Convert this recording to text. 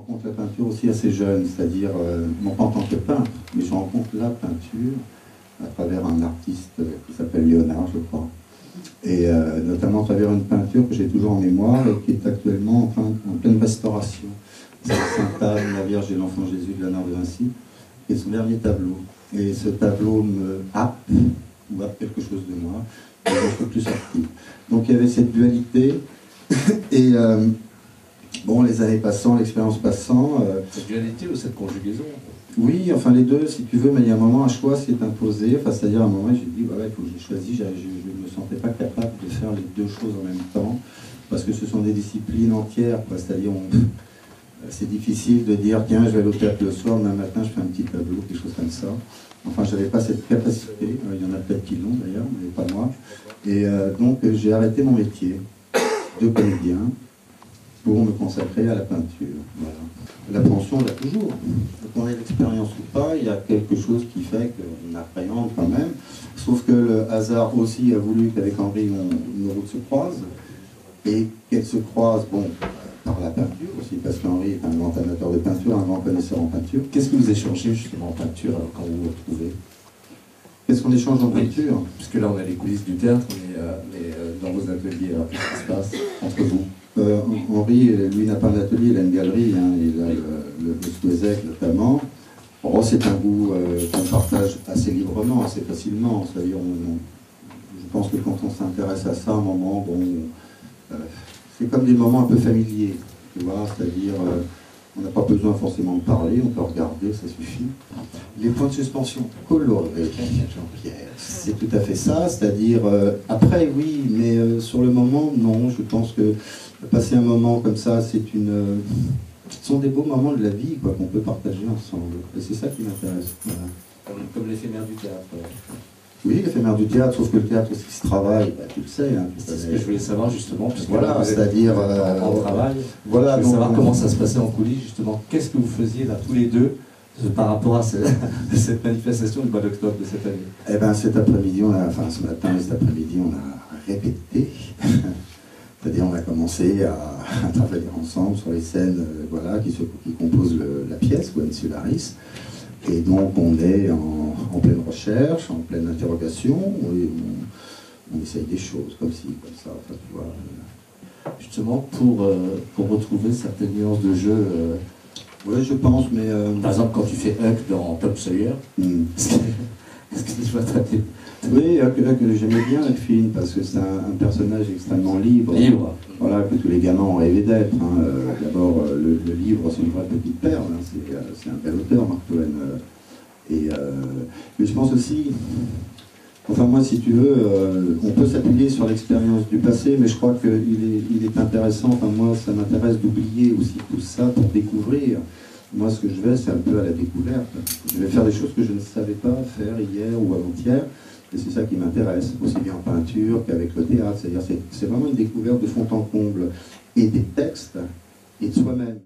rencontre la peinture aussi assez jeune, c'est-à-dire, non pas en tant que peintre, mais je rencontre la peinture à travers un artiste qui s'appelle Léonard, je crois. Et notamment à travers une peinture que j'ai toujours en mémoire et qui est actuellement en pleine restauration. C'est Sainte Anne, la Vierge et l'Enfant Jésus de Léonard de Vinci, qui est son dernier tableau. Et ce tableau me happe, ou happe quelque chose de moi, et je ne peux plus sortir. Donc il y avait cette dualité, et bon, les années passant, l'expérience passant... Cette dualité ou cette conjugaison? Oui, enfin les deux, si tu veux, mais il y a un moment, un choix s'est imposé, enfin, c'est-à-dire à un moment, j'ai dit, voilà, il faut que j'ai choisi, je ne me sentais pas capable de faire les deux choses en même temps, parce que ce sont des disciplines entières, c'est-à-dire, c'est difficile de dire, tiens, je vais aller au théâtre le soir, demain matin, je fais un petit tableau, quelque chose comme ça. Enfin, je n'avais pas cette capacité, il y en a peut-être qui l'ont d'ailleurs, mais pas moi. Et donc, j'ai arrêté mon métier de comédien pour me consacrer à la peinture. Voilà. L'appréhension, on l'a toujours. Qu'on ait l'expérience ou pas, il y a quelque chose qui fait qu'on appréhende quand même. Sauf que le hasard aussi a voulu qu'avec Henri, nos routes se croisent. Et qu'elles se croisent, bon, par la peinture aussi, parce qu'Henri est un grand amateur de peinture, un grand connaisseur en peinture. Qu'est-ce que vous échangez justement en peinture quand vous vous retrouvez? Qu'est-ce qu'on échange en peinture? Puisque là, on a les coulisses du théâtre, mais dans vos ateliers, qu'est-ce qui se passe entre vous? Henri, lui, n'a pas d'atelier, il a une galerie, hein, il a le Souezec notamment. Bon, c'est un goût qu'on partage assez librement, assez facilement. C'est-à-dire, je pense que quand on s'intéresse à ça, à un moment, bon, c'est comme des moments un peu familiers, tu vois, c'est-à-dire, on n'a pas besoin forcément de parler, on peut regarder, ça suffit. Les points de suspension colorés, Jean-Pierre, c'est tout à fait ça, c'est-à-dire, après, oui, mais sur le moment, non, je pense que passer un moment comme ça, ce sont des beaux moments de la vie qu'on peut partager ensemble. Et c'est ça qui m'intéresse. Voilà. Comme l'éphémère du théâtre. Oui, l'éphémère du théâtre, sauf que le théâtre aussi se travaille, bah, tu le sais. Hein, c'est ce que je voulais savoir justement, puisque voilà, c'est-à-dire en travail. Voilà, je voulais savoir comment ça se passait en coulisses, justement. Qu'est-ce que vous faisiez là tous les deux par rapport à cette manifestation du mois d'octobre de cette année? Eh bien, cet après-midi, ce matin et cet après-midi, on a répété. C'est-à-dire, on a commencé à travailler ensemble sur les scènes voilà, qui composent la pièce, Gwen Sularis. Et donc, on est en pleine recherche, en pleine interrogation, et on essaye des choses, comme ci, comme ça, enfin, tu vois. Justement, pour retrouver certaines nuances de jeu. Oui, je pense, mais... Par exemple, quand tu fais Huck dans Tom Sawyer, est-ce que tu vas traiter? Oui, j'aimais bien le film, parce que c'est un personnage extrêmement libre. Voilà, que tous les gamins ont rêvé d'être. Hein. D'abord, le livre, c'est une vraie petite perle, hein. C'est un bel auteur, Mark Twain. Mais je pense aussi, enfin moi, si tu veux, on peut s'appuyer sur l'expérience du passé, mais je crois qu'il est intéressant, enfin moi, ça m'intéresse d'oublier aussi tout ça pour découvrir. Moi, ce que je vais, c'est un peu à la découverte. Je vais faire des choses que je ne savais pas faire hier ou avant-hier. Et c'est ça qui m'intéresse, aussi bien en peinture qu'avec le théâtre. C'est-à-dire c'est vraiment une découverte de fond en comble, et des textes, et de soi-même.